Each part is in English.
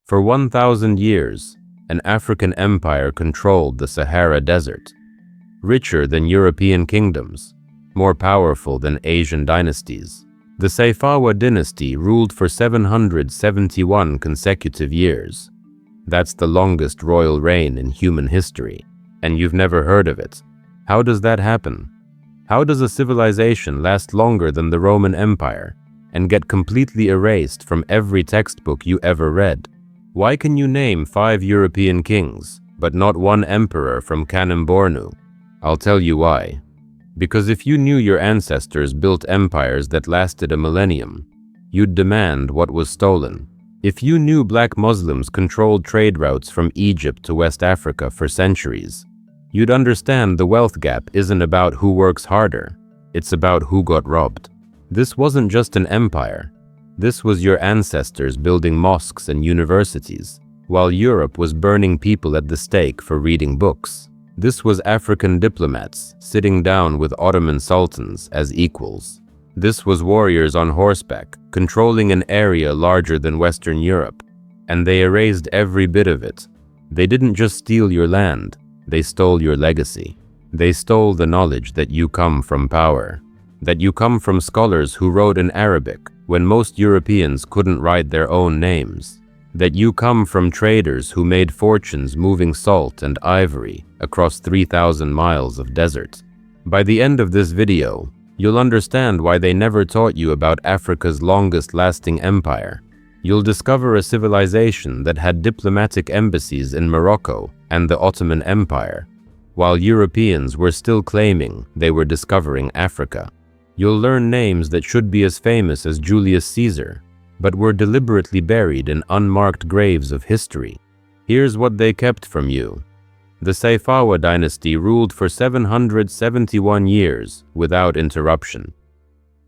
For 1,000 years, an African empire controlled the Sahara Desert, richer than European kingdoms, more powerful than Asian dynasties. The Sayfawa dynasty ruled for 771 consecutive years. That's the longest royal reign in human history, and you've never heard of it. How does that happen? How does a civilization last longer than the Roman Empire and get completely erased from every textbook you ever read? Why can you name 5 European kings, but not one emperor from Kanem-Bornu? I'll tell you why. Because if you knew your ancestors built empires that lasted a millennium, you'd demand what was stolen. If you knew black Muslims controlled trade routes from Egypt to West Africa for centuries, you'd understand the wealth gap isn't about who works harder, it's about who got robbed. This wasn't just an empire. This was your ancestors building mosques and universities, while Europe was burning people at the stake for reading books. This was African diplomats sitting down with Ottoman sultans as equals. This was warriors on horseback, controlling an area larger than Western Europe, and they erased every bit of it. They didn't just steal your land, they stole your legacy. They stole the knowledge that you come from power, that you come from scholars who wrote in Arabic when most Europeans couldn't write their own names, that you come from traders who made fortunes moving salt and ivory across 3,000 miles of desert. By the end of this video, you'll understand why they never taught you about Africa's longest-lasting empire. You'll discover a civilization that had diplomatic embassies in Morocco and the Ottoman Empire, while Europeans were still claiming they were discovering Africa. You'll learn names that should be as famous as Julius Caesar, but were deliberately buried in unmarked graves of history. Here's what they kept from you. The Sayfawa dynasty ruled for 771 years without interruption.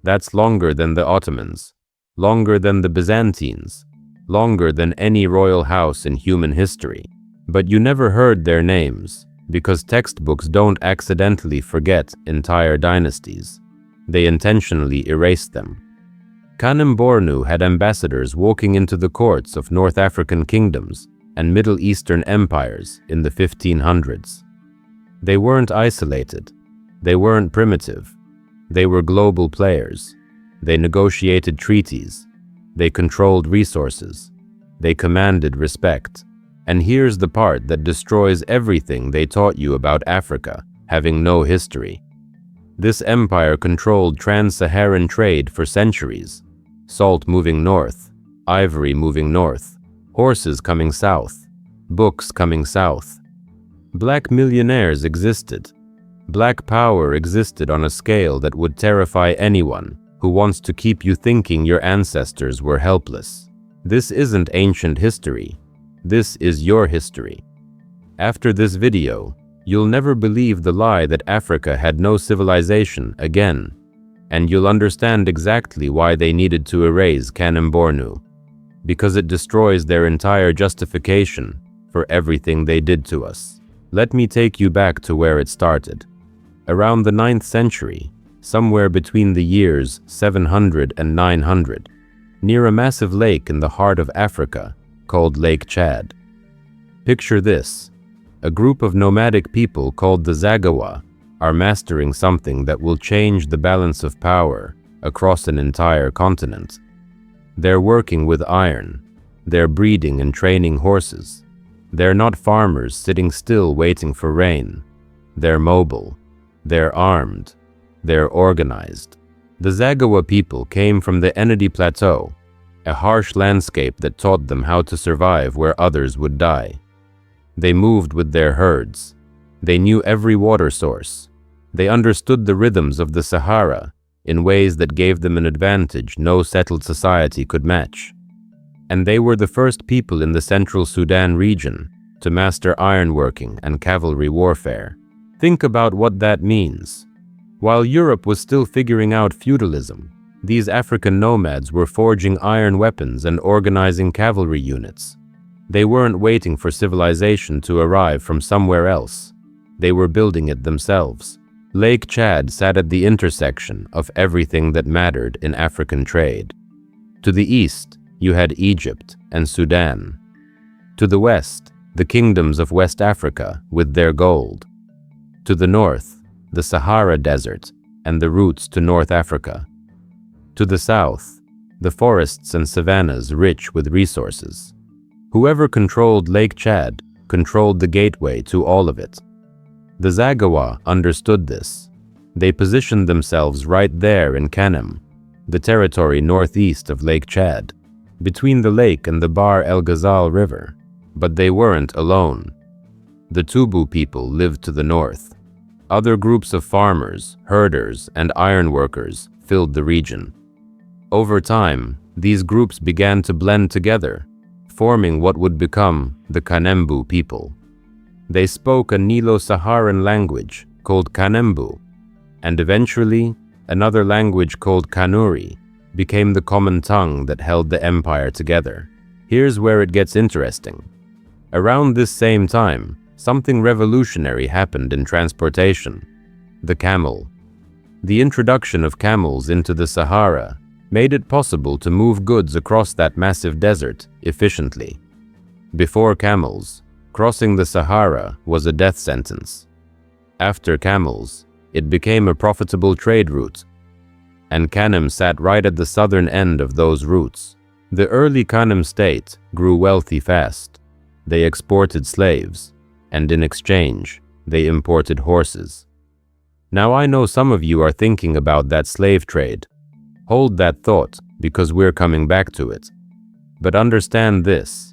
That's longer than the Ottomans, longer than the Byzantines, longer than any royal house in human history. But you never heard their names, because textbooks don't accidentally forget entire dynasties. They intentionally erased them. Kanem-Bornu had ambassadors walking into the courts of North African kingdoms and Middle Eastern empires in the 1500s. They weren't isolated. They weren't primitive. They were global players. They negotiated treaties. They controlled resources. They commanded respect. And here's the part that destroys everything they taught you about Africa, having no history. This empire controlled trans-Saharan trade for centuries. Salt moving north, ivory moving north, horses coming south, books coming south. Black millionaires existed. Black power existed on a scale that would terrify anyone who wants to keep you thinking your ancestors were helpless. This isn't ancient history. This is your history. After this video, you'll never believe the lie that Africa had no civilization again, and you'll understand exactly why they needed to erase Kanem-Bornu, because it destroys their entire justification for everything they did to us. Let me take you back to where it started. Around the 9th century, somewhere between the years 700 and 900, near a massive lake in the heart of Africa called Lake Chad. Picture this: a group of nomadic people called the Zagawa are mastering something that will change the balance of power across an entire continent. They're working with iron. They're breeding and training horses. They're not farmers sitting still waiting for rain. They're mobile. They're armed. They're organized. The Zagawa people came from the Enedi Plateau, a harsh landscape that taught them how to survive where others would die. They moved with their herds. They knew every water source. They understood the rhythms of the Sahara in ways that gave them an advantage no settled society could match. And they were the first people in the central Sudan region to master ironworking and cavalry warfare. Think about what that means. While Europe was still figuring out feudalism, these African nomads were forging iron weapons and organizing cavalry units. They weren't waiting for civilization to arrive from somewhere else. They were building it themselves. Lake Chad sat at the intersection of everything that mattered in African trade. To the east, you had Egypt and Sudan. To the west, the kingdoms of West Africa with their gold. To the north, the Sahara Desert and the routes to North Africa. To the south, the forests and savannas rich with resources. Whoever controlled Lake Chad controlled the gateway to all of it. The Zaghawa understood this. They positioned themselves right there in Kanem, the territory northeast of Lake Chad, between the lake and the Bahr el Ghazal River. But they weren't alone. The Tubu people lived to the north. Other groups of farmers, herders, and ironworkers filled the region. Over time, these groups began to blend together, forming what would become the Kanem-Bornu people. They spoke a Nilo-Saharan language called Kanem-Bornu, and eventually, another language called Kanuri became the common tongue that held the empire together. Here's where it gets interesting. Around this same time, something revolutionary happened in transportation: the camel. The introduction of camels into the Sahara made it possible to move goods across that massive desert efficiently. Before camels, crossing the Sahara was a death sentence. After camels, it became a profitable trade route, and Kanem sat right at the southern end of those routes. The early Kanem state grew wealthy fast. They exported slaves, and in exchange, they imported horses. Now I know some of you are thinking about that slave trade. Hold that thought, because we're coming back to it. But understand this: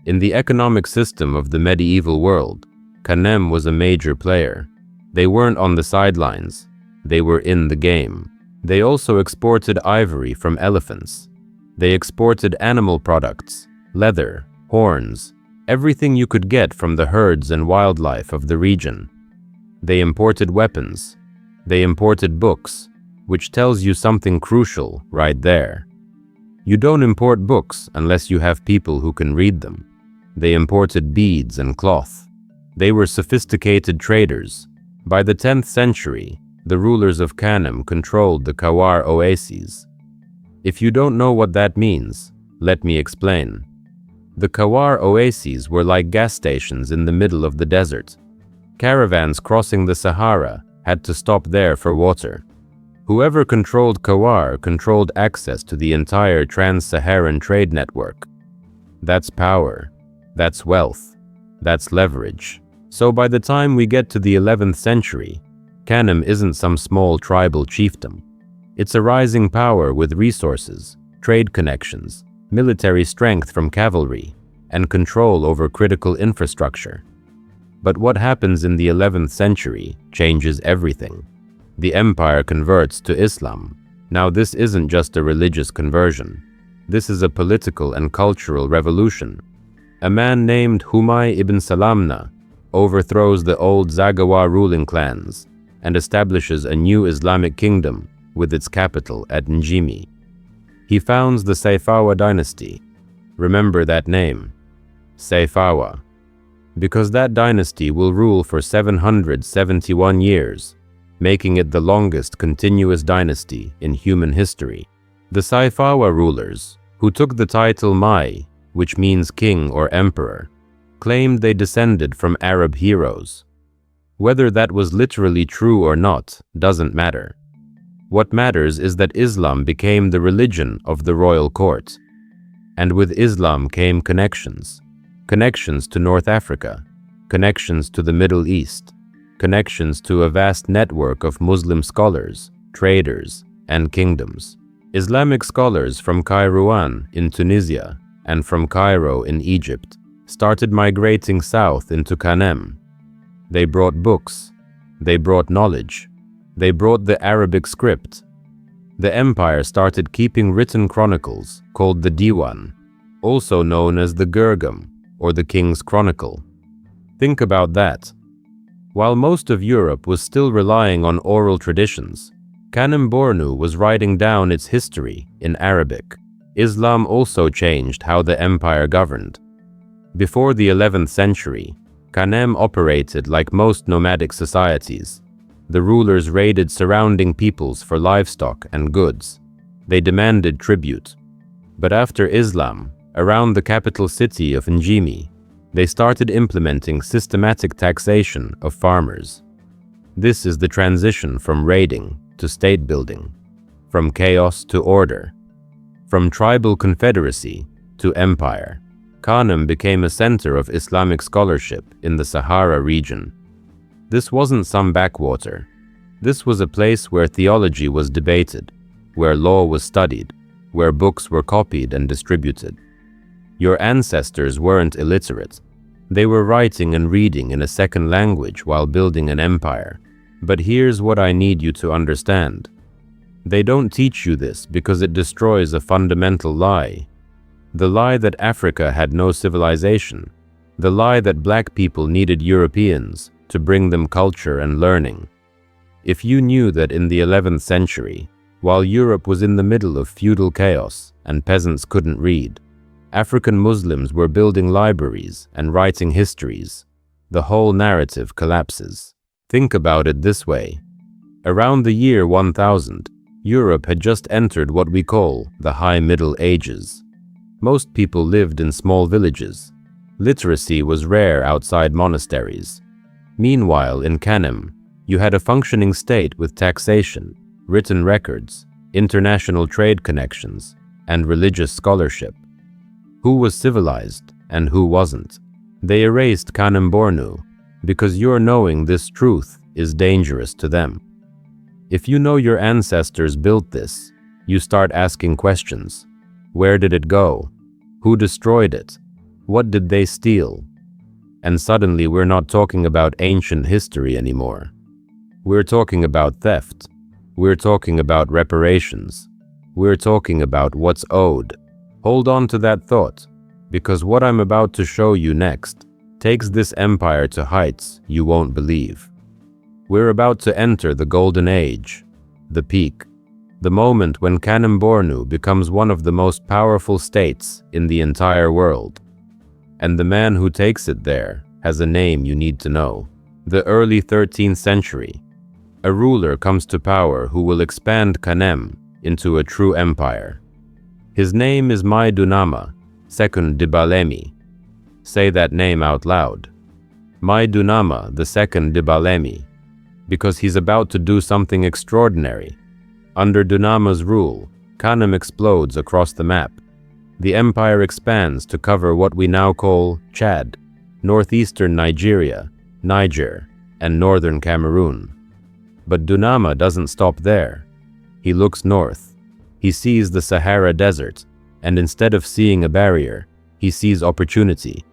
in the economic system of the medieval world, Kanem was a major player. They weren't on the sidelines, they were in the game. They also exported ivory from elephants. They exported animal products, leather, horns, everything you could get from the herds and wildlife of the region. They imported weapons. They imported books, which tells you something crucial right there. You don't import books unless you have people who can read them. They imported beads and cloth. They were sophisticated traders. By the 10th century, the rulers of Kanem controlled the Kawar oases. If you don't know what that means, let me explain. The Kawar oases were like gas stations in the middle of the desert. Caravans crossing the Sahara had to stop there for water. Whoever controlled Kawar controlled access to the entire trans-Saharan trade network. That's power. That's wealth. That's leverage. So by the time we get to the 11th century, Kanem isn't some small tribal chiefdom. It's a rising power with resources, trade connections, military strength from cavalry, and control over critical infrastructure. But what happens in the 11th century changes everything. The empire converts to Islam. Now this isn't just a religious conversion. This is a political and cultural revolution. A man named Humay ibn Salamna overthrows the old Zaghawa ruling clans and establishes a new Islamic kingdom with its capital at Njimi. He founds the Sayfawa dynasty. Remember that name, Sayfawa, because that dynasty will rule for 771 years, making it the longest continuous dynasty in human history. The Sayfawa rulers, who took the title Mai, which means king or emperor, claimed they descended from Arab heroes. Whether that was literally true or not doesn't matter. What matters is that Islam became the religion of the royal court. And with Islam came connections. Connections to North Africa, connections to the Middle East, connections to a vast network of Muslim scholars, traders, and kingdoms. Islamic scholars from Kairouan in Tunisia and from Cairo in Egypt started migrating south into Kanem. They brought books, they brought knowledge, they brought the Arabic script. The empire started keeping written chronicles called the Diwan, also known as the Gergam, or the King's Chronicle. Think about that. While most of Europe was still relying on oral traditions, Kanem-Bornu was writing down its history in Arabic. Islam also changed how the empire governed. Before the 11th century, Kanem operated like most nomadic societies. The rulers raided surrounding peoples for livestock and goods. They demanded tribute. But after Islam, around the capital city of Njimi, They started implementing systematic taxation of farmers. This is the transition from raiding to state building, from chaos to order, from tribal confederacy to empire. Kanem became a center of Islamic scholarship in the Sahara region. This wasn't some backwater. This was a place where theology was debated, where law was studied, where books were copied and distributed. Your ancestors weren't illiterate. They were writing and reading in a second language while building an empire. But here's what I need you to understand. They don't teach you this because it destroys a fundamental lie. The lie that Africa had no civilization. The lie that black people needed Europeans to bring them culture and learning. If you knew that in the 11th century, while Europe was in the middle of feudal chaos and peasants couldn't read, African Muslims were building libraries and writing histories, the whole narrative collapses. Think about it this way. Around the year 1000, Europe had just entered what we call the High Middle Ages. Most people lived in small villages. Literacy was rare outside monasteries. Meanwhile, in Kanem, you had a functioning state with taxation, written records, international trade connections, and religious scholarship. Who was civilized and who wasn't? They erased Kanem-Bornu because your knowing this truth is dangerous to them. If you know your ancestors built this, you start asking questions. Where did it go? Who destroyed it? What did they steal? And suddenly we're not talking about ancient history anymore. We're talking about theft. We're talking about reparations. We're talking about what's owed. Hold on to that thought, because what I'm about to show you next takes this empire to heights you won't believe. We're about to enter the golden age, the peak, the moment when Kanem-Bornu becomes one of the most powerful states in the entire world. And the man who takes it there has a name you need to know. The early 13th century, a ruler comes to power who will expand Kanem into a true empire. His name is Dunama, second Dibalemi. Say that name out loud. Dunama, the second Dibalemi, because he's about to do something extraordinary. Under Dunama's rule, Kanem explodes across the map. The empire expands to cover what we now call Chad, northeastern Nigeria, Niger, and northern Cameroon. But Dunama doesn't stop there. He looks north. He sees the Sahara Desert, and instead of seeing a barrier, he sees opportunity.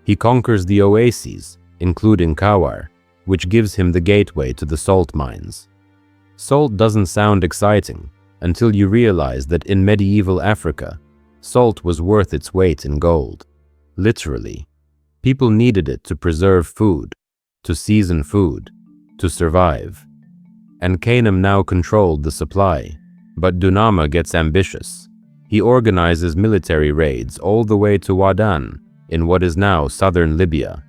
He conquers the oases, including Kawar, which gives him the gateway to the salt mines. Salt doesn't sound exciting until you realize that in medieval Africa, salt was worth its weight in gold. Literally. People needed it to preserve food, to season food, to survive. And Kanem now controlled the supply. But Dunama gets ambitious. He organizes military raids all the way to Wadan, in what is now southern Libya.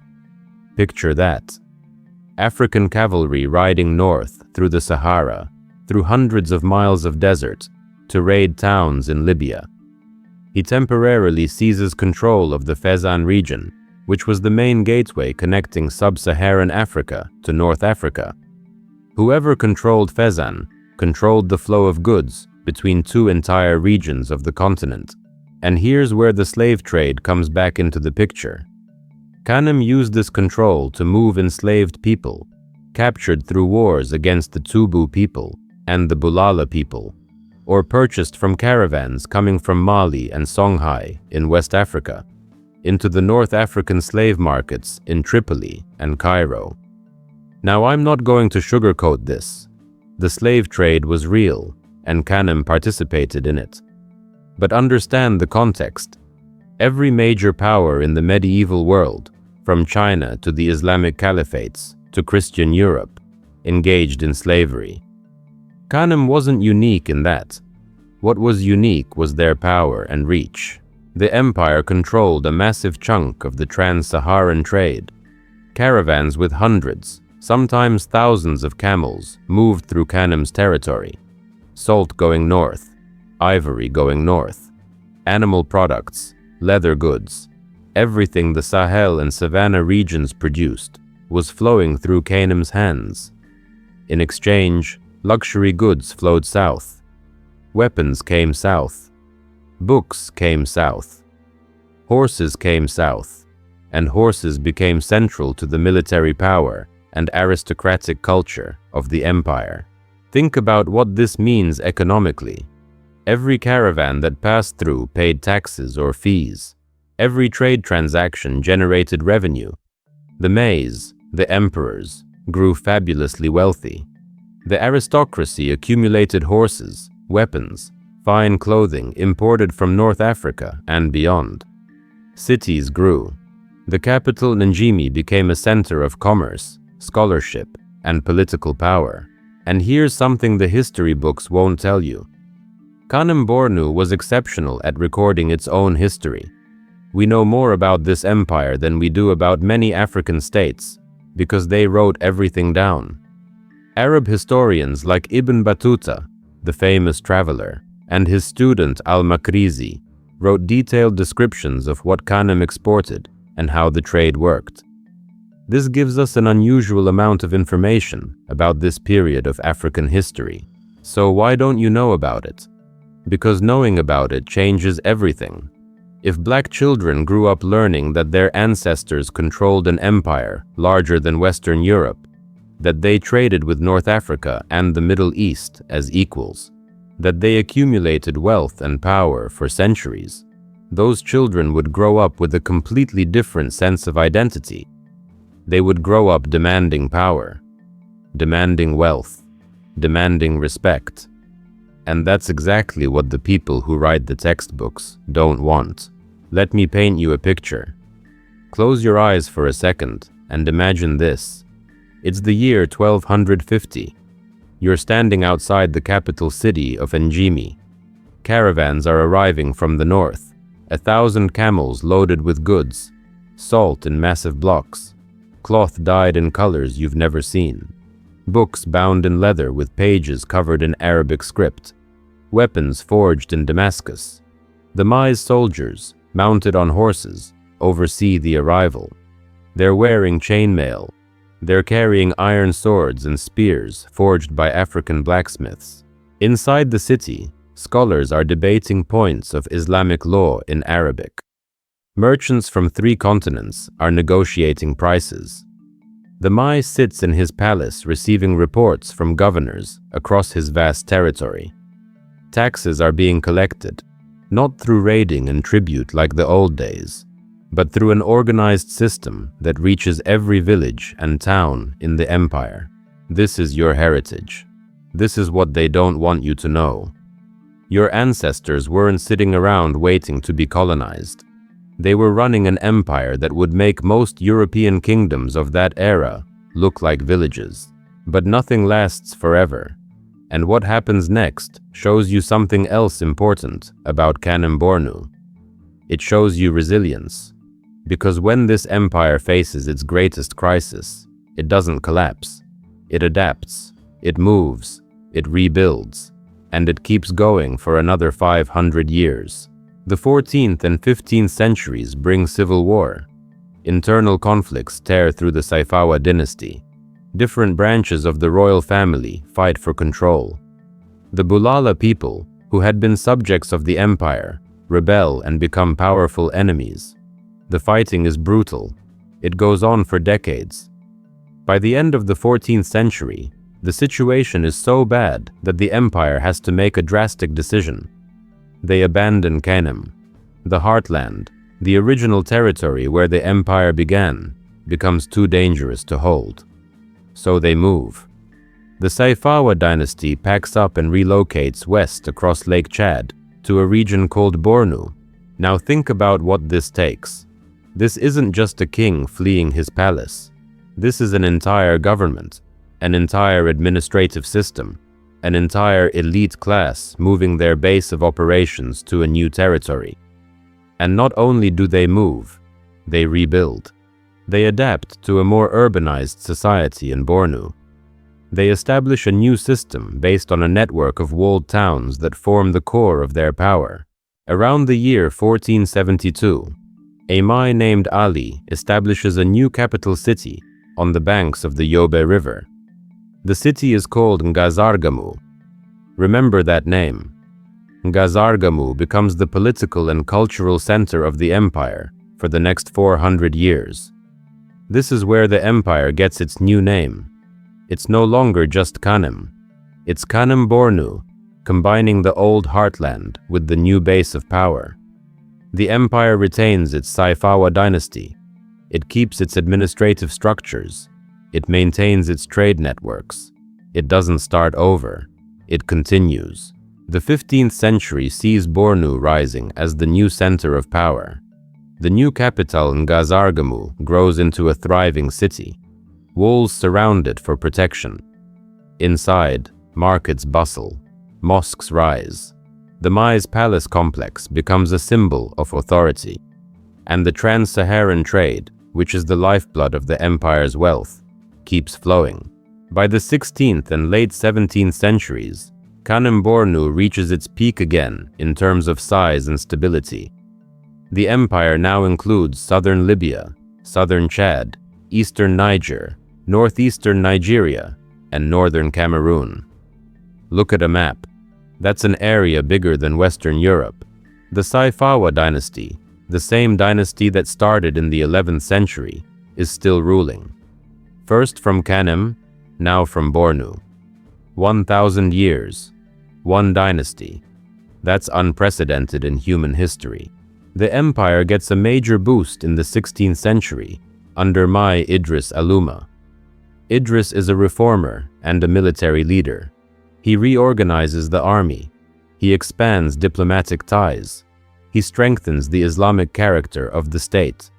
Picture that. African cavalry riding north through the Sahara, through hundreds of miles of desert, to raid towns in Libya. He temporarily seizes control of the Fezzan region, which was the main gateway connecting sub-Saharan Africa to North Africa. Whoever controlled Fezzan controlled the flow of goods between two entire regions of the continent. And here's where the slave trade comes back into the picture. Kanem used this control to move enslaved people, captured through wars against the Tubu people and the Bulala people, or purchased from caravans coming from Mali and Songhai in West Africa, into the North African slave markets in Tripoli and Cairo. Now, I'm not going to sugarcoat this. The slave trade was real, and Kanem participated in it. But understand the context. Every major power in the medieval world, from China to the Islamic caliphates to Christian Europe, engaged in slavery. Kanem wasn't unique in that. What was unique was their power and reach. The empire controlled a massive chunk of the trans-Saharan trade. Caravans with hundreds, sometimes thousands of camels moved through Kanem's territory. Salt going north, ivory going north, animal products, leather goods. Everything the Sahel and Savannah regions produced was flowing through Kanem's hands. In exchange, luxury goods flowed south. Weapons came south. Books came south. Horses came south, and horses became central to the military power and aristocratic culture of the empire. Think about what this means economically. Every caravan that passed through paid taxes or fees. Every trade transaction generated revenue. The Mays, the emperors, grew fabulously wealthy. The aristocracy accumulated horses, weapons, fine clothing imported from North Africa and beyond. Cities grew. The capital Njimi became a center of commerce, scholarship, and political power. And here's something the history books won't tell you. Kanem-Bornu was exceptional at recording its own history. We know more about this empire than we do about many African states, because they wrote everything down. Arab historians like Ibn Battuta, the famous traveler, and his student al-Makrizi wrote detailed descriptions of what Kanem exported and how the trade worked. This gives us an unusual amount of information about this period of African history. So why don't you know about it? Because knowing about it changes everything. If black children grew up learning that their ancestors controlled an empire larger than Western Europe, that they traded with North Africa and the Middle East as equals, that they accumulated wealth and power for centuries, those children would grow up with a completely different sense of identity. They would grow up demanding power, demanding wealth, demanding respect. And that's exactly what the people who write the textbooks don't want. Let me paint you a picture. Close your eyes for a second and imagine this. It's the year 1250. You're standing outside the capital city of Njimi. Caravans are arriving from the north, 1,000 camels loaded with goods, salt in massive blocks, cloth dyed in colors you've never seen, books bound in leather with pages covered in Arabic script, weapons forged in Damascus. The Mai's soldiers, mounted on horses, oversee the arrival. They're wearing chainmail. They're carrying iron swords and spears forged by African blacksmiths. Inside the city, scholars are debating points of Islamic law in Arabic. Merchants from 3 continents are negotiating prices. The Mai sits in his palace receiving reports from governors across his vast territory. Taxes are being collected, not through raiding and tribute like the old days, but through an organized system that reaches every village and town in the empire. This is your heritage. This is what they don't want you to know. Your ancestors weren't sitting around waiting to be colonized. They were running an empire that would make most European kingdoms of that era look like villages. But nothing lasts forever. And what happens next shows you something else important about Kanem-Bornu. It shows you resilience. Because when this empire faces its greatest crisis, it doesn't collapse. It adapts, it moves, it rebuilds, and it keeps going for another 500 years. The 14th and 15th centuries bring civil war. Internal conflicts tear through the Sayfawa dynasty. Different branches of the royal family fight for control. The Bulala people, who had been subjects of the empire, rebel and become powerful enemies. The fighting is brutal. It goes on for decades. By the end of the 14th century, the situation is so bad that the empire has to make a drastic decision. They abandon Kanem. The heartland, the original territory where the empire began, becomes too dangerous to hold. So they move. The Sayfawa dynasty packs up and relocates west across Lake Chad to a region called Bornu. Now think about what this takes. This isn't just a king fleeing his palace. This is an entire government, an entire administrative system, an entire elite class moving their base of operations to a new territory. And not only do they move, they rebuild. They adapt to a more urbanized society in Bornu. They establish a new system based on a network of walled towns that form the core of their power. Around the year 1472, A Mai named Ali establishes a new capital city on the banks of the Yobe River. The city is called Ngazargamu. Remember that name. Ngazargamu becomes the political and cultural center of the empire for the next 400 years. This is where the empire gets its new name. It's no longer just Kanem. It's Kanem-Bornu, combining the old heartland with the new base of power. The empire retains its Sayfawa dynasty. It keeps its administrative structures. It maintains its trade networks. It doesn't start over. It continues. The 15th century sees Bornu rising as the new center of power. The new capital Ngazargamu grows into a thriving city. Walls surround it for protection. Inside, markets bustle. Mosques rise. The Mai's palace complex becomes a symbol of authority. And the trans-Saharan trade, which is the lifeblood of the empire's wealth, keeps flowing. By the 16th and late 17th centuries, Kanem-Bornu reaches its peak again in terms of size and stability. The empire now includes southern Libya, southern Chad, eastern Niger, northeastern Nigeria, and northern Cameroon. Look at a map. That's an area bigger than Western Europe. The Sayfawa dynasty, the same dynasty that started in the 11th century, is still ruling. First from Kanem, now from Bornu. 1,000 years, one dynasty. That's unprecedented in human history. The empire gets a major boost in the 16th century under Mai Idris Aluma. Idris is a reformer and a military leader. He reorganizes the army. He expands diplomatic ties. He strengthens the Islamic character of the state.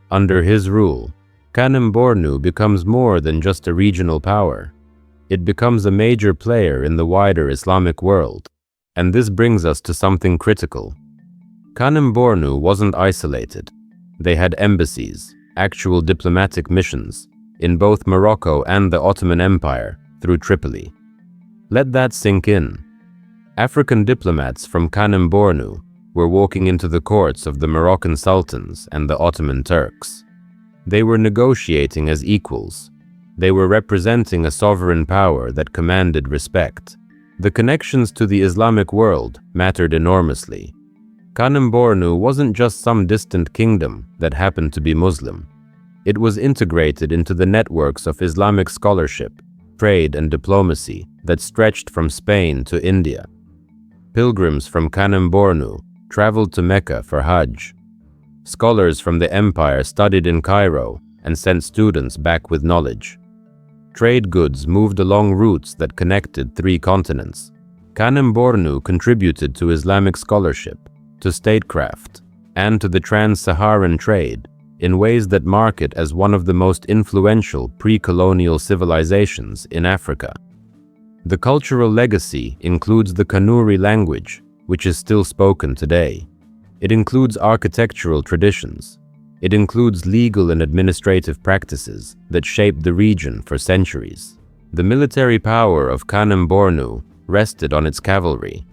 Under his rule, Kanem-Bornu becomes more than just a regional power. It becomes a major player in the wider Islamic world. And this brings us to something critical. Kanem-Bornu wasn't isolated. They had embassies, actual diplomatic missions, in both Morocco and the Ottoman Empire through Tripoli. Let that sink in. African diplomats from Kanem-Bornu were walking into the courts of the Moroccan sultans and the Ottoman Turks. They were negotiating as equals. They were representing a sovereign power that commanded respect. The connections to the Islamic world mattered enormously. Kanem-Bornu wasn't just some distant kingdom that happened to be Muslim. It was integrated into the networks of Islamic scholarship, trade, and diplomacy that stretched from Spain to India. Pilgrims from Kanem-Bornu traveled to Mecca for Hajj. Scholars from the empire studied in Cairo and sent students back with knowledge. Trade goods moved along routes that connected 3 continents. Kanem-Bornu contributed to Islamic scholarship, to statecraft, and to the trans-Saharan trade in ways that mark it as one of the most influential pre-colonial civilizations in Africa. The cultural legacy includes the Kanuri language, which is still spoken today. It includes architectural traditions. It includes legal and administrative practices that shaped the region for centuries. The military power of Kanem-Bornu rested on its cavalry,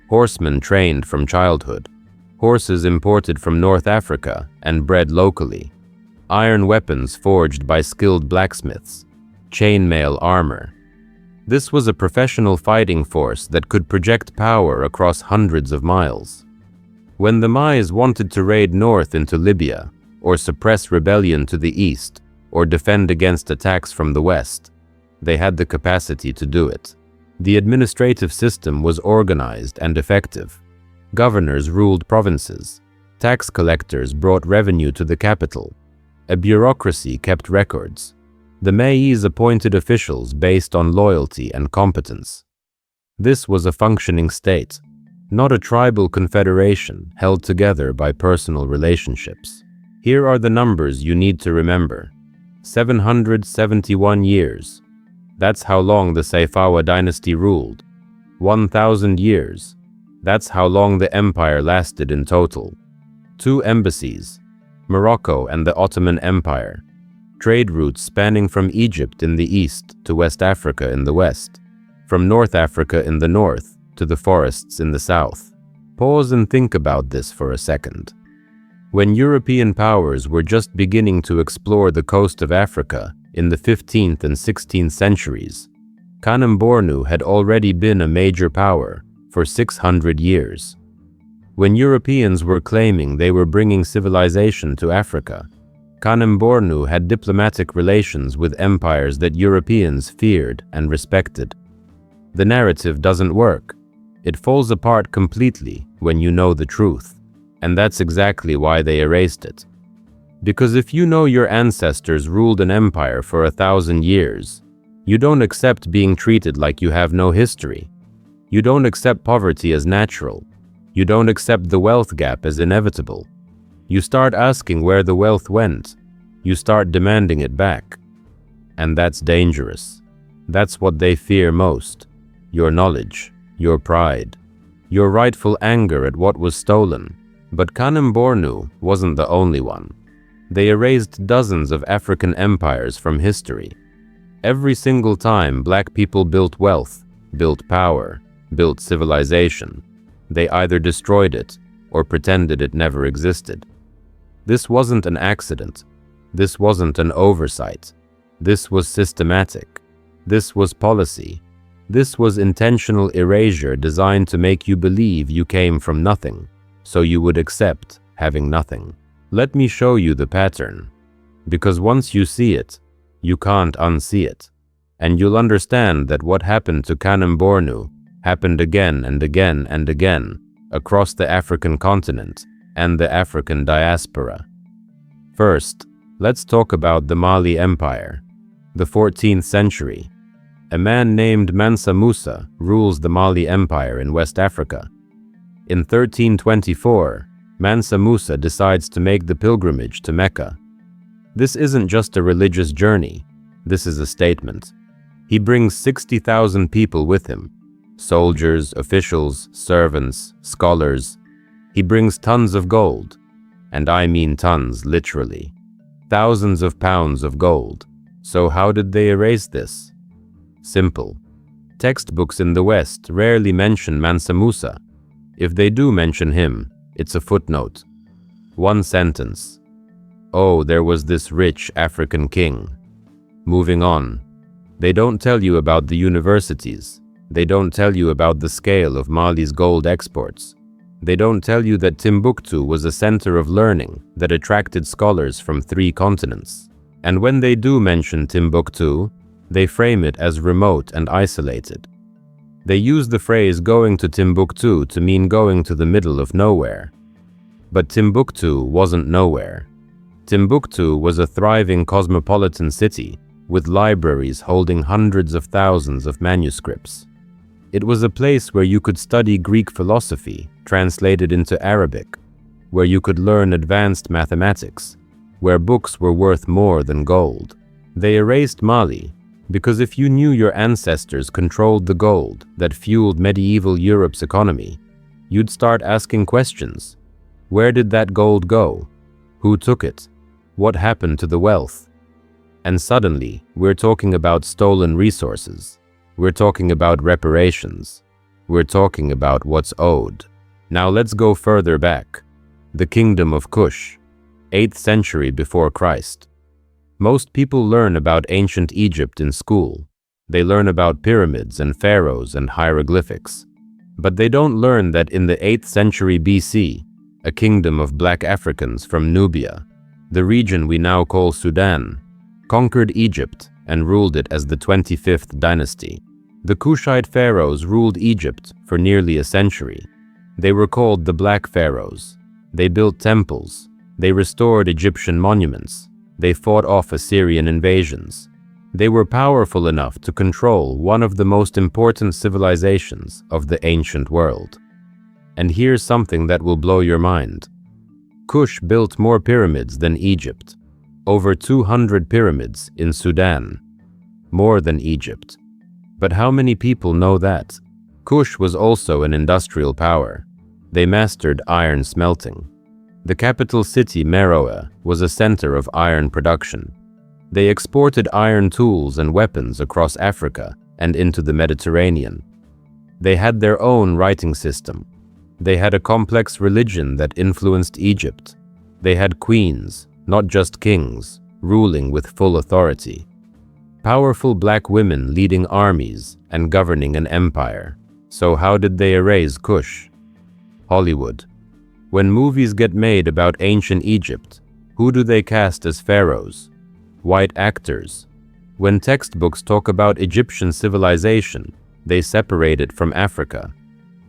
horsemen trained from childhood, horses imported from North Africa and bred locally, iron weapons forged by skilled blacksmiths, chainmail armor. This was a professional fighting force that could project power across hundreds of miles. When the Mais wanted to raid north into Libya, or suppress rebellion to the east, or defend against attacks from the west, they had the capacity to do it. The administrative system was organized and effective. Governors ruled provinces. Tax collectors brought revenue to the capital. A bureaucracy kept records. The Mais appointed officials based on loyalty and competence. This was a functioning state, not a tribal confederation held together by personal relationships. Here are the numbers you need to remember. 771 years. That's how long the Sayfawa dynasty ruled. 1,000 years. That's how long the empire lasted in total. 2 embassies, Morocco and the Ottoman Empire. Trade routes spanning from Egypt in the east to West Africa in the west, from North Africa in the north to the forests in the south. Pause and think about this for a second. When European powers were just beginning to explore the coast of Africa in the 15th and 16th centuries, Kanem-Bornu had already been a major power for 600 years. When Europeans were claiming they were bringing civilization to Africa, Kanem-Bornu had diplomatic relations with empires that Europeans feared and respected. The narrative doesn't work. It falls apart completely when you know the truth, and that's exactly why they erased it. Because if you know your ancestors ruled an empire for 1,000 years, you don't accept being treated like you have no history. You don't accept poverty as natural. You don't accept the wealth gap as inevitable. You start asking where the wealth went. You start demanding it back. And that's dangerous. That's what they fear most. Your knowledge, your pride, your rightful anger at what was stolen. But Kanem-Bornu wasn't the only one. They erased dozens of African empires from history. Every single time black people built wealth, built power, built civilization, they either destroyed it or pretended it never existed. This wasn't an accident. This wasn't an oversight. This was systematic. This was policy. This was intentional erasure designed to make you believe you came from nothing, so you would accept having nothing. Let me show you the pattern, because once you see it, you can't unsee it, and you'll understand that what happened to Kanem-Bornu happened again and again and again across the African continent and the African diaspora. First, let's talk about the Mali Empire. The 14th century. A man named Mansa Musa rules the Mali Empire in West Africa. In 1324, Mansa Musa decides to make the pilgrimage to Mecca. This isn't just a religious journey, this is a statement. He brings 60,000 people with him. Soldiers, officials, servants, scholars. He brings tons of gold. And I mean tons, literally. Thousands of pounds of gold. So how did they erase this? Simple. Textbooks in the West rarely mention Mansa Musa. If they do mention him, it's a footnote. One sentence. Oh, there was this rich African king. Moving on. They don't tell you about the universities. They don't tell you about the scale of Mali's gold exports. They don't tell you that Timbuktu was a center of learning that attracted scholars from 3 continents. And when they do mention Timbuktu, they frame it as remote and isolated. They use the phrase going to Timbuktu to mean going to the middle of nowhere. But Timbuktu wasn't nowhere. Timbuktu was a thriving cosmopolitan city with libraries holding hundreds of thousands of manuscripts. It was a place where you could study Greek philosophy translated into Arabic, where you could learn advanced mathematics, where books were worth more than gold. They erased Mali because if you knew your ancestors controlled the gold that fueled medieval Europe's economy, you'd start asking questions. Where did that gold go? Who took it? What happened to the wealth? And suddenly, we're talking about stolen resources. We're talking about reparations. We're talking about what's owed. Now let's go further back. The Kingdom of Kush, 8th century before Christ. Most people learn about ancient Egypt in school. They learn about pyramids and pharaohs and hieroglyphics. But they don't learn that in the 8th century BC, a kingdom of black Africans from Nubia, the region we now call Sudan, conquered Egypt and ruled it as the 25th dynasty. The Kushite pharaohs ruled Egypt for nearly a century. They were called the Black Pharaohs. They built temples. They restored Egyptian monuments. They fought off Assyrian invasions. They were powerful enough to control one of the most important civilizations of the ancient world. And here's something that will blow your mind. Kush built more pyramids than Egypt. Over 200 pyramids in Sudan. More than Egypt. But how many people know that? Kush was also an industrial power. They mastered iron smelting. The capital city, Meroe, was a center of iron production. They exported iron tools and weapons across Africa and into the Mediterranean. They had their own writing system. They had a complex religion that influenced Egypt. They had queens, not just kings, ruling with full authority. Powerful black women leading armies and governing an empire. So how did they erase Kush? Hollywood. When movies get made about ancient Egypt, who do they cast as pharaohs? White actors. When textbooks talk about Egyptian civilization, they separate it from Africa.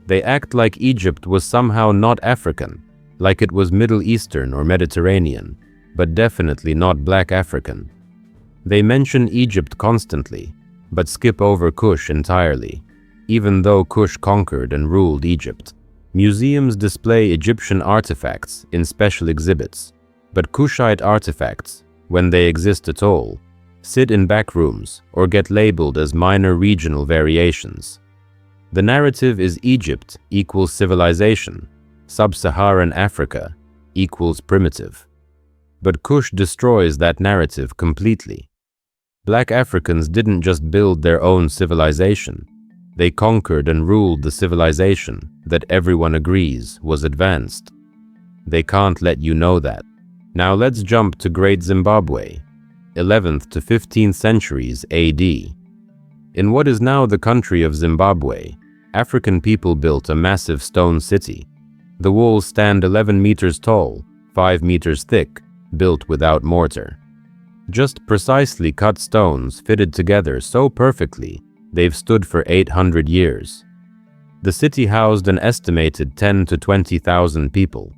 They act like Egypt was somehow not African, like it was Middle Eastern or Mediterranean, but definitely not Black African. They mention Egypt constantly, but skip over Kush entirely, even though Kush conquered and ruled Egypt. Museums display Egyptian artifacts in special exhibits, but Kushite artifacts, when they exist at all, sit in back rooms or get labeled as minor regional variations. The narrative is Egypt equals civilization, sub-Saharan Africa equals primitive. But Kush destroys that narrative completely. Black Africans didn't just build their own civilization. They conquered and ruled the civilization that everyone agrees was advanced. They can't let you know that. Now let's jump to Great Zimbabwe, 11th to 15th centuries AD. In what is now the country of Zimbabwe, African people built a massive stone city. The walls stand 11 meters tall, 5 meters thick, built without mortar. Just precisely cut stones fitted together so perfectly, they've stood for 800 years. The city housed an estimated 10 to 20,000 people.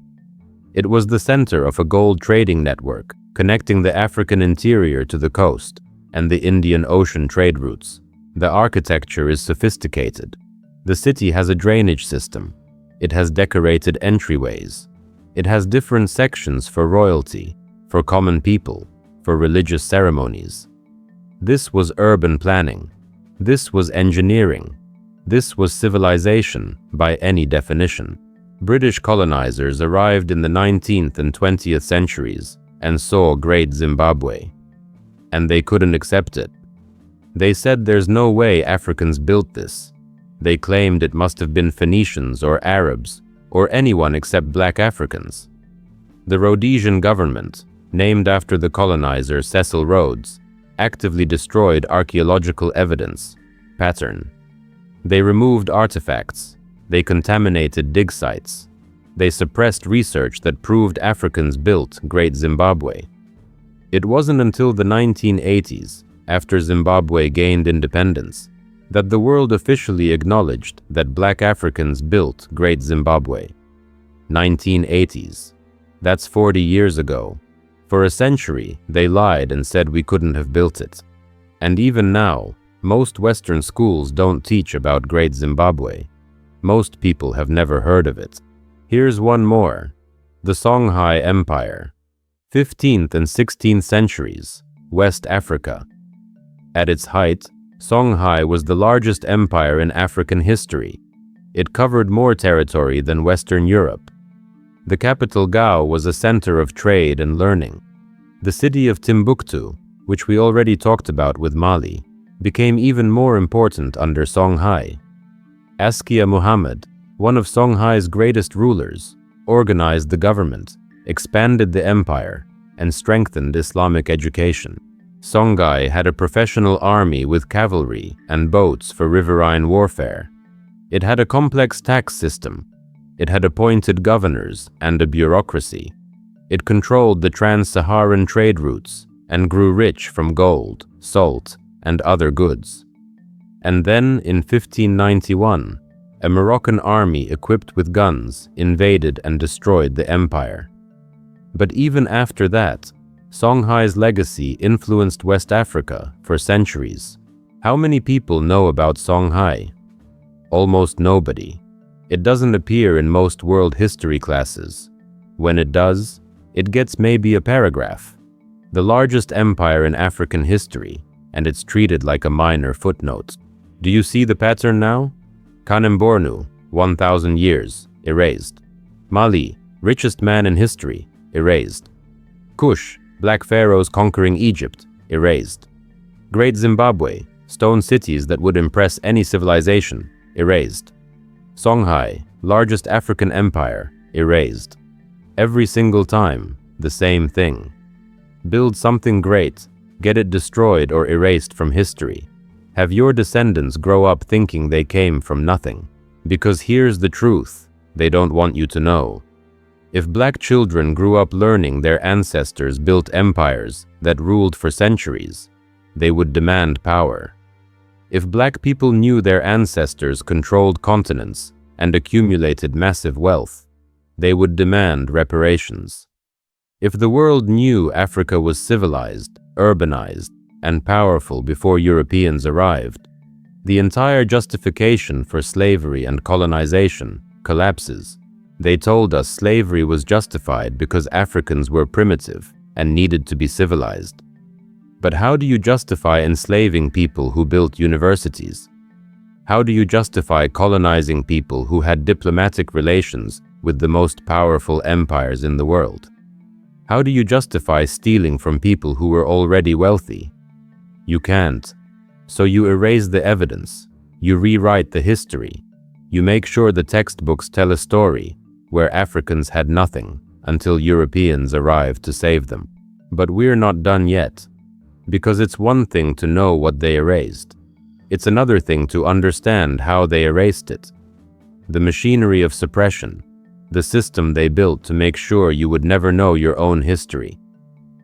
It was the center of a gold trading network, connecting the African interior to the coast and the Indian Ocean trade routes. The architecture is sophisticated. The city has a drainage system. It has decorated entryways. It has different sections for royalty, for common people, for religious ceremonies. This was urban planning. This was engineering. This was civilization by any definition. British colonizers arrived in the 19th and 20th centuries and saw Great Zimbabwe. And they couldn't accept it. They said there's no way Africans built this. They claimed it must have been Phoenicians or Arabs or anyone except Black Africans. The Rhodesian government, named after the colonizer Cecil Rhodes, actively destroyed archaeological evidence, pattern. They removed artifacts. They contaminated dig sites. They suppressed research that proved Africans built Great Zimbabwe. It wasn't until the 1980s, after Zimbabwe gained independence, that the world officially acknowledged that Black Africans built Great Zimbabwe. 1980s. That's 40 years ago. For a century, they lied and said we couldn't have built it. And even now, most Western schools don't teach about Great Zimbabwe. Most people have never heard of it. Here's one more. The Songhai Empire. 15th and 16th centuries, West Africa. At its height, Songhai was the largest empire in African history. It covered more territory than Western Europe. The capital Gao was a center of trade and learning. The city of Timbuktu, which we already talked about with Mali, became even more important under Songhai. Askia Muhammad, one of Songhai's greatest rulers, organized the government, expanded the empire, and strengthened Islamic education. Songhai had a professional army with cavalry and boats for riverine warfare. It had a complex tax system. It had appointed governors and a bureaucracy. It controlled the trans-Saharan trade routes and grew rich from gold, salt, and other goods. And then, in 1591, a Moroccan army equipped with guns invaded and destroyed the empire. But even after that, Songhai's legacy influenced West Africa for centuries. How many people know about Songhai? Almost nobody. It doesn't appear in most world history classes. When it does, it gets maybe a paragraph. The largest empire in African history, and it's treated like a minor footnote. Do you see the pattern now? Kanem-Bornu, 1,000 years, erased. Mali, richest man in history, erased. Kush, Black pharaohs conquering Egypt, erased. Great Zimbabwe, stone cities that would impress any civilization, erased. Songhai, largest African empire, erased. Every single time, the same thing. Build something great, get it destroyed or erased from history. Have your descendants grow up thinking they came from nothing. Because here's the truth they don't want you to know. If black children grew up learning their ancestors built empires that ruled for centuries, they would demand power. If black people knew their ancestors controlled continents and accumulated massive wealth, they would demand reparations. If the world knew Africa was civilized, urbanized, and powerful before Europeans arrived, the entire justification for slavery and colonization collapses. They told us slavery was justified because Africans were primitive and needed to be civilized. But how do you justify enslaving people who built universities? How do you justify colonizing people who had diplomatic relations with the most powerful empires in the world? How do you justify stealing from people who were already wealthy? You can't. So you erase the evidence. You rewrite the history. You make sure the textbooks tell a story where Africans had nothing until Europeans arrived to save them. But we're not done yet. Because it's one thing to know what they erased. It's another thing to understand how they erased it. The machinery of suppression, the system they built to make sure you would never know your own history.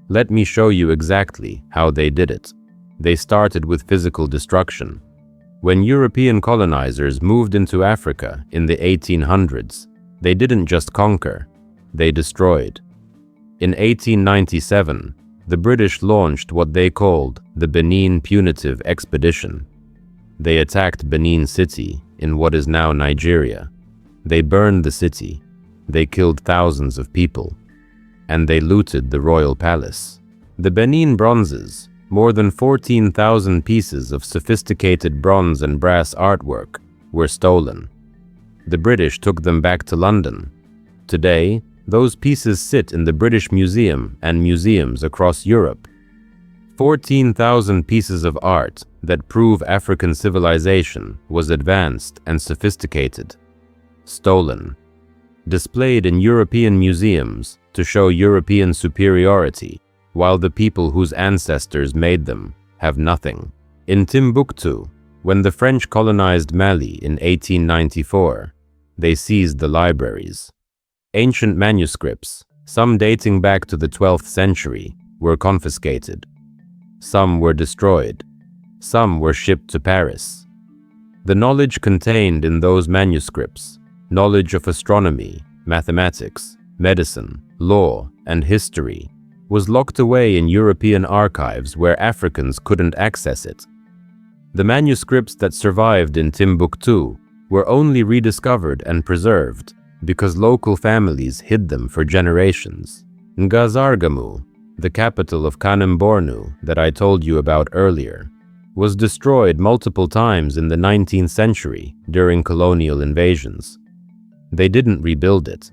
Let me show you exactly how they did it. They started with physical destruction. When European colonizers moved into Africa in the 1800s, they didn't just conquer, they destroyed. In 1897, the British launched what they called the Benin Punitive Expedition. They attacked Benin City in what is now Nigeria. They burned the city. They killed thousands of people. And they looted the royal palace. The Benin bronzes, more than 14,000 pieces of sophisticated bronze and brass artwork, were stolen. The British took them back to London. Today, those pieces sit in the British Museum and museums across Europe. 14,000 pieces of art that prove African civilization was advanced and sophisticated. Stolen. Displayed in European museums to show European superiority, while the people whose ancestors made them have nothing. In Timbuktu, when the French colonized Mali in 1894, they seized the libraries. Ancient manuscripts, some dating back to the 12th century, were confiscated. Some were destroyed. Some were shipped to Paris. The knowledge contained in those manuscripts, knowledge of astronomy, mathematics, medicine, law, and history, was locked away in European archives where Africans couldn't access it. The manuscripts that survived in Timbuktu were only rediscovered and preserved because local families hid them for generations. Ngazargamu, the capital of Kanem-Bornu that I told you about earlier, was destroyed multiple times in the 19th century during colonial invasions. They didn't rebuild it.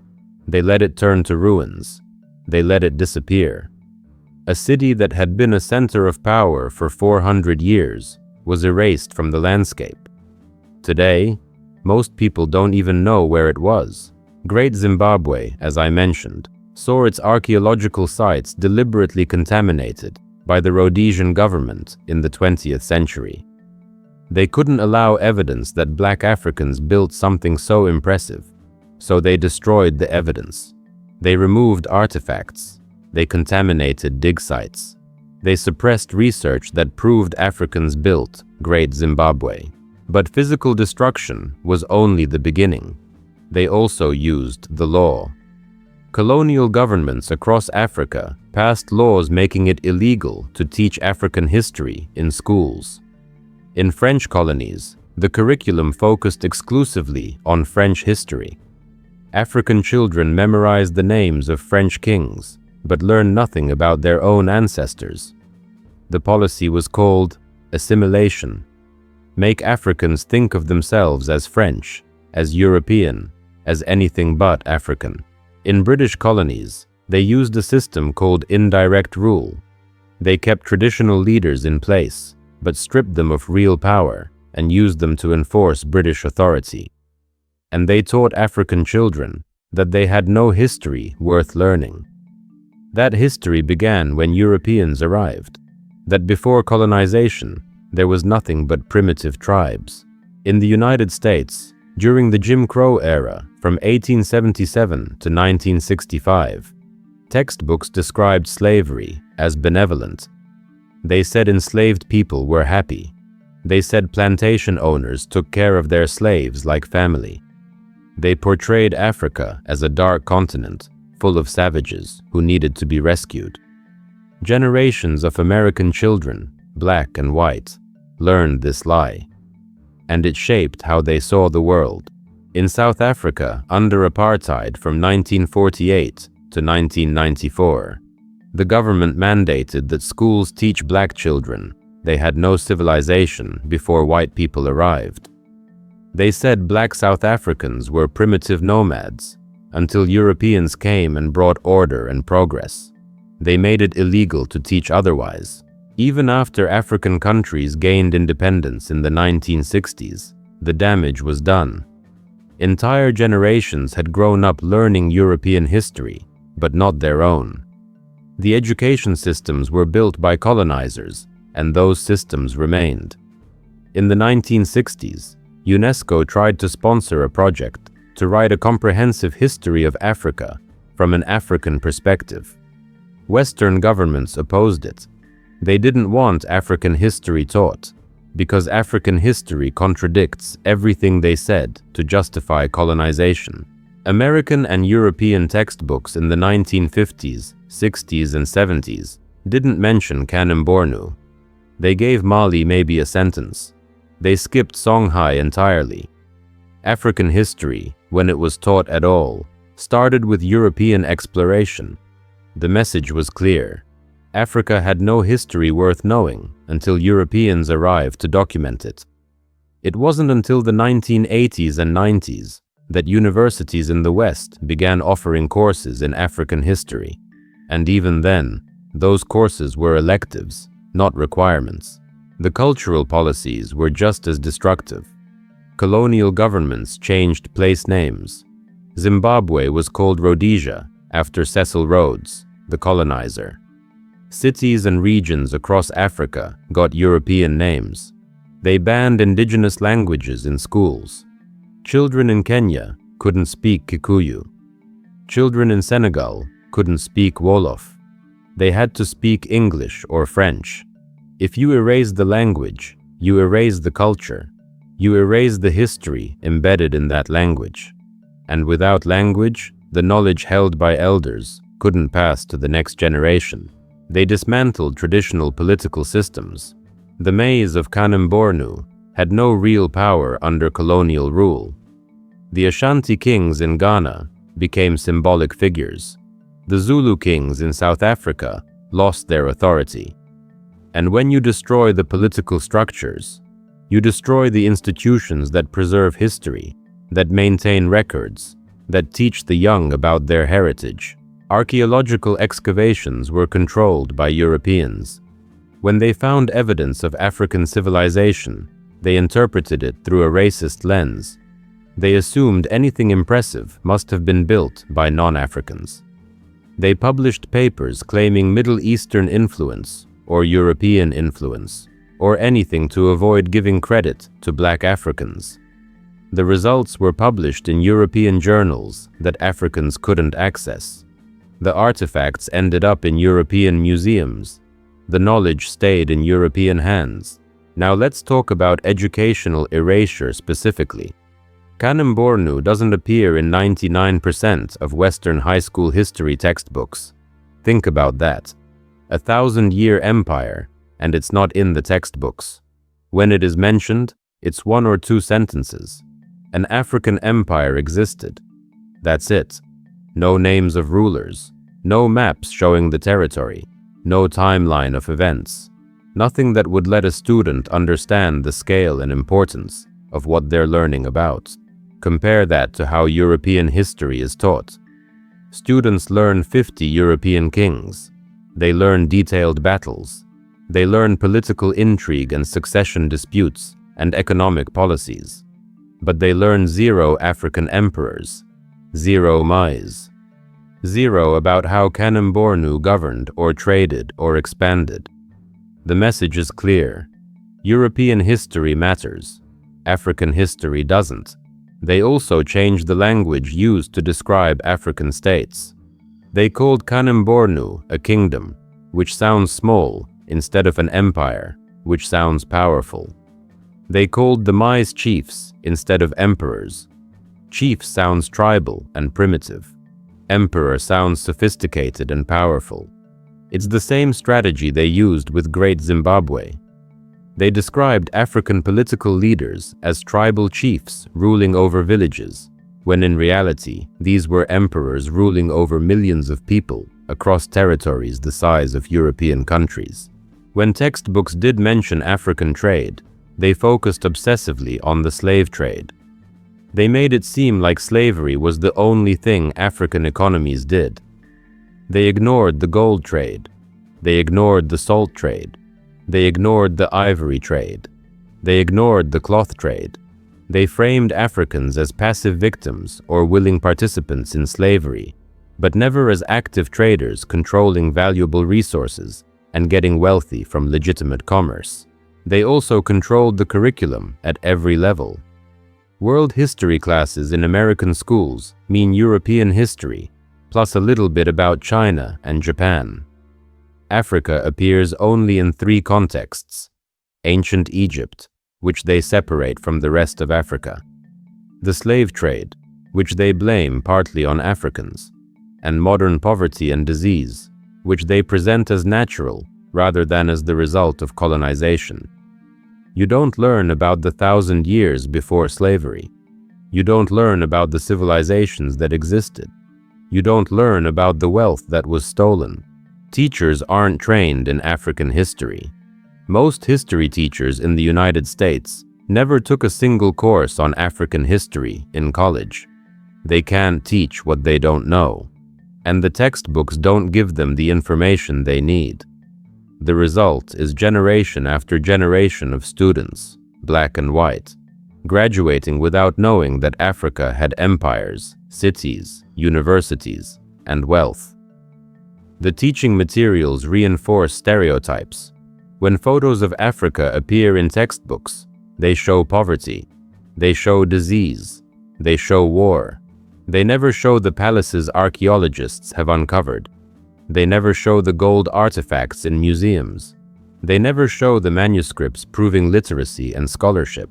They let it turn to ruins. They let it disappear. A city that had been a center of power for 400 years was erased from the landscape. Today, most people don't even know where it was. Great Zimbabwe, as I mentioned, saw its archaeological sites deliberately contaminated by the Rhodesian government in the 20th century. They couldn't allow evidence that black Africans built something so impressive, so they destroyed the evidence. They removed artifacts. They contaminated dig sites. They suppressed research that proved Africans built Great Zimbabwe. But physical destruction was only the beginning. They also used the law. Colonial governments across Africa passed laws making it illegal to teach African history in schools. In French colonies, the curriculum focused exclusively on French history. African children memorized the names of French kings, but learned nothing about their own ancestors. The policy was called assimilation. Make Africans think of themselves as French, as European, as anything but African. In British colonies, they used a system called indirect rule. They kept traditional leaders in place, but stripped them of real power and used them to enforce British authority. And they taught African children that they had no history worth learning. That history began when Europeans arrived. That before colonization, there was nothing but primitive tribes. In the United States, during the Jim Crow era, from 1877 to 1965, textbooks described slavery as benevolent. They said enslaved people were happy. They said plantation owners took care of their slaves like family. They portrayed Africa as a dark continent, full of savages who needed to be rescued. Generations of American children, black and white, learned this lie, and it shaped how they saw the world. In South Africa, under apartheid from 1948 to 1994, the government mandated that schools teach black children they had no civilization before white people arrived. They said black South Africans were primitive nomads until Europeans came and brought order and progress. They made it illegal to teach otherwise. Even after African countries gained independence in the 1960s, the damage was done. Entire generations had grown up learning European history, but not their own. The education systems were built by colonizers, and those systems remained. In the 1960s, UNESCO tried to sponsor a project to write a comprehensive history of Africa from an African perspective. Western governments opposed it. They didn't want African history taught, because African history contradicts everything they said to justify colonization. American and European textbooks in the 1950s, 60s, and 70s didn't mention Kanem-Bornu. They gave Mali maybe a sentence. They skipped Songhai entirely. African history, when it was taught at all, started with European exploration. The message was clear. Africa had no history worth knowing until Europeans arrived to document it. It wasn't until the 1980s and 90s that universities in the West began offering courses in African history. And even then, those courses were electives, not requirements. The cultural policies were just as destructive. Colonial governments changed place names. Zimbabwe was called Rhodesia after Cecil Rhodes, the colonizer. Cities and regions across Africa got European names. They banned indigenous languages in schools. Children in Kenya couldn't speak Kikuyu. Children in Senegal couldn't speak Wolof. They had to speak English or French. If you erase the language, you erase the culture. You erase the history embedded in that language. And without language, the knowledge held by elders couldn't pass to the next generation. They dismantled traditional political systems. The maize of Kanem-Bornu had no real power under colonial rule. The Ashanti kings in Ghana became symbolic figures. The Zulu kings in South Africa lost their authority. And when you destroy the political structures, you destroy the institutions that preserve history, that maintain records, that teach the young about their heritage. Archaeological excavations were controlled by Europeans. When they found evidence of African civilization, they interpreted it through a racist lens. They assumed anything impressive must have been built by non-Africans. They published papers claiming Middle Eastern influence or European influence, or anything to avoid giving credit to black Africans. The results were published in European journals that Africans couldn't access. The artifacts ended up in European museums. The knowledge stayed in European hands. Now let's talk about educational erasure specifically. Kanem-Bornu doesn't appear in 99% of Western high school history textbooks. Think about that. 1,000-year empire, and it's not in the textbooks. When it is mentioned, it's 1 or 2 sentences. An African empire existed. That's it. No names of rulers. No maps showing the territory. No timeline of events. Nothing that would let a student understand the scale and importance of what they're learning about. Compare that to how European history is taught. Students learn 50 European kings. They learn detailed battles. They learn political intrigue and succession disputes and economic policies. But they learn 0 African emperors, 0 maize. 0 about how Kanem-Bornu governed or traded or expanded. The message is clear. European history matters. African history doesn't. They also changed the language used to describe African states. They called Kanem-Bornu a kingdom, which sounds small, instead of an empire, which sounds powerful. They called the Mais chiefs instead of emperors. Chief sounds tribal and primitive. Emperor sounds sophisticated and powerful. It's the same strategy they used with Great Zimbabwe. They described African political leaders as tribal chiefs ruling over villages, when in reality, these were emperors ruling over millions of people across territories the size of European countries. When textbooks did mention African trade, they focused obsessively on the slave trade. They made it seem like slavery was the only thing African economies did. They ignored the gold trade. They ignored the salt trade. They ignored the ivory trade. They ignored the cloth trade. They framed Africans as passive victims or willing participants in slavery, but never as active traders controlling valuable resources and getting wealthy from legitimate commerce. They also controlled the curriculum at every level. World history classes in American schools mean European history, plus a little bit about China and Japan. Africa appears only in 3 contexts: ancient Egypt, which they separate from the rest of Africa; the slave trade, which they blame partly on Africans; and modern poverty and disease, which they present as natural rather than as the result of colonization. You don't learn about the 1,000 years before slavery. You don't learn about the civilizations that existed. You don't learn about the wealth that was stolen. Teachers aren't trained in African history. Most history teachers in the United States never took a single course on African history in college. They can't teach what they don't know, and the textbooks don't give them the information they need. The result is generation after generation of students, black and white, graduating without knowing that Africa had empires, cities, universities, and wealth. The teaching materials reinforce stereotypes. When photos of Africa appear in textbooks, they show poverty, they show disease, they show war. They never show the palaces archaeologists have uncovered. They never show the gold artifacts in museums. They never show the manuscripts proving literacy and scholarship.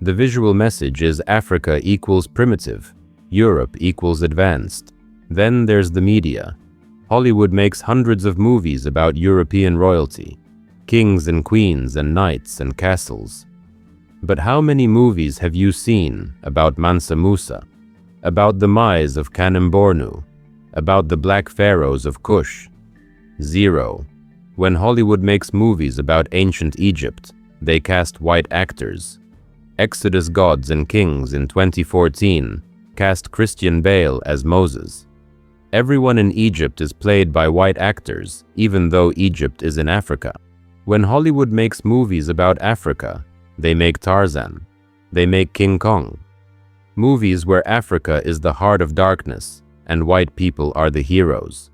The visual message is Africa equals primitive, Europe equals advanced. Then there's the media. Hollywood makes hundreds of movies about European royalty, kings and queens and knights and castles. But how many movies have you seen about Mansa Musa, about the Mais of Kanem-Bornu, about the Black Pharaohs of Kush? 0. When Hollywood makes movies about ancient Egypt, they cast white actors. Exodus Gods and Kings in 2014 cast Christian Bale as Moses. Everyone in Egypt is played by white actors, even though Egypt is in Africa. When Hollywood makes movies about Africa, they make Tarzan. They make King Kong. Movies where Africa is the heart of darkness and white people are the heroes.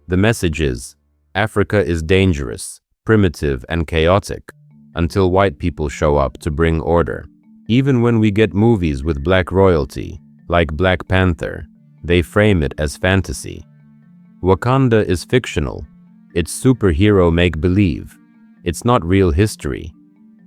The message is, Africa is dangerous, primitive, and chaotic until white people show up to bring order. Even when we get movies with black royalty, like Black Panther, they frame it as fantasy. Wakanda is fictional. It's superhero make-believe. It's not real history.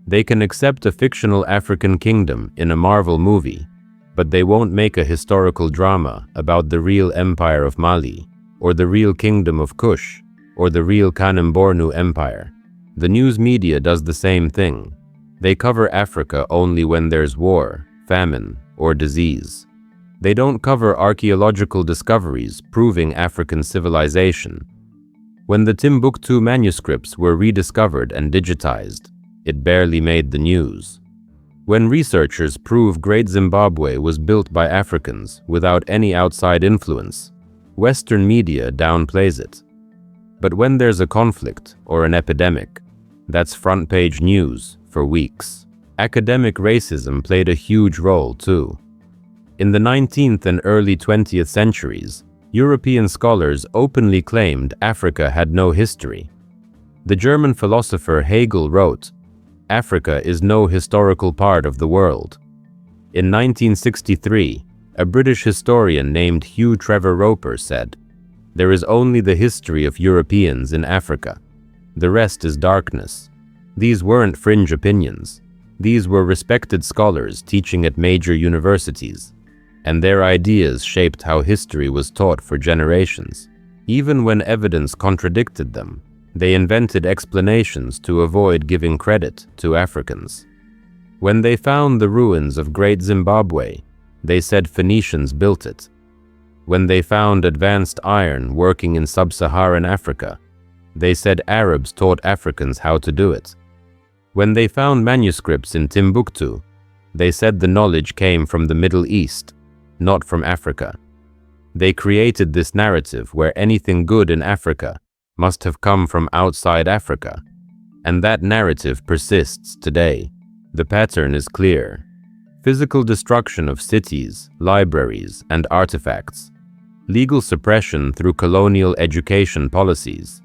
They can accept a fictional African kingdom in a Marvel movie, but they won't make a historical drama about the real Empire of Mali, or the real Kingdom of Kush, or the real Kanem-Bornu Empire. The news media does the same thing. They cover Africa only when there's war, famine, or disease. They don't cover archaeological discoveries proving African civilization. When the Timbuktu manuscripts were rediscovered and digitized, it barely made the news. When researchers prove Great Zimbabwe was built by Africans without any outside influence, Western media downplays it. But when there's a conflict or an epidemic, that's front-page news for weeks. Academic racism played a huge role too. In the 19th and early 20th centuries, European scholars openly claimed Africa had no history. The German philosopher Hegel wrote, "Africa is no historical part of the world." In 1963, a British historian named Hugh Trevor Roper said, "There is only the history of Europeans in Africa. The rest is darkness." These weren't fringe opinions. These were respected scholars teaching at major universities, and their ideas shaped how history was taught for generations. Even when evidence contradicted them, they invented explanations to avoid giving credit to Africans. When they found the ruins of Great Zimbabwe, they said Phoenicians built it. When they found advanced iron working in sub-Saharan Africa, they said Arabs taught Africans how to do it. When they found manuscripts in Timbuktu, they said the knowledge came from the Middle East, not from Africa. They created this narrative where anything good in Africa must have come from outside Africa, and that narrative persists today. The pattern is clear. Physical destruction of cities, libraries, and artifacts, legal suppression through colonial education policies,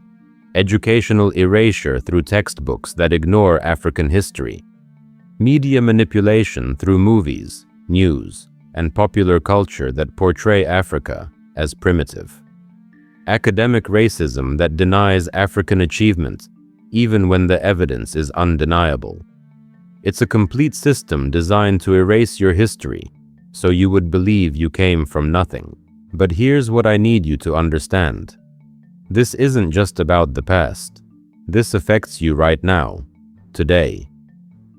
educational erasure through textbooks that ignore African history, media manipulation through movies, news, and popular culture that portray Africa as primitive, academic racism that denies African achievement even when the evidence is undeniable. It's a complete system designed to erase your history so you would believe you came from nothing. But here's what I need you to understand. This isn't just about the past. This affects you right now, today.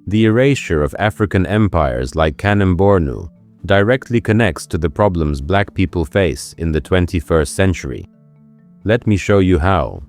The erasure of African empires like Kanem-Bornu directly connects to the problems Black people face in the 21st century. Let me show you how.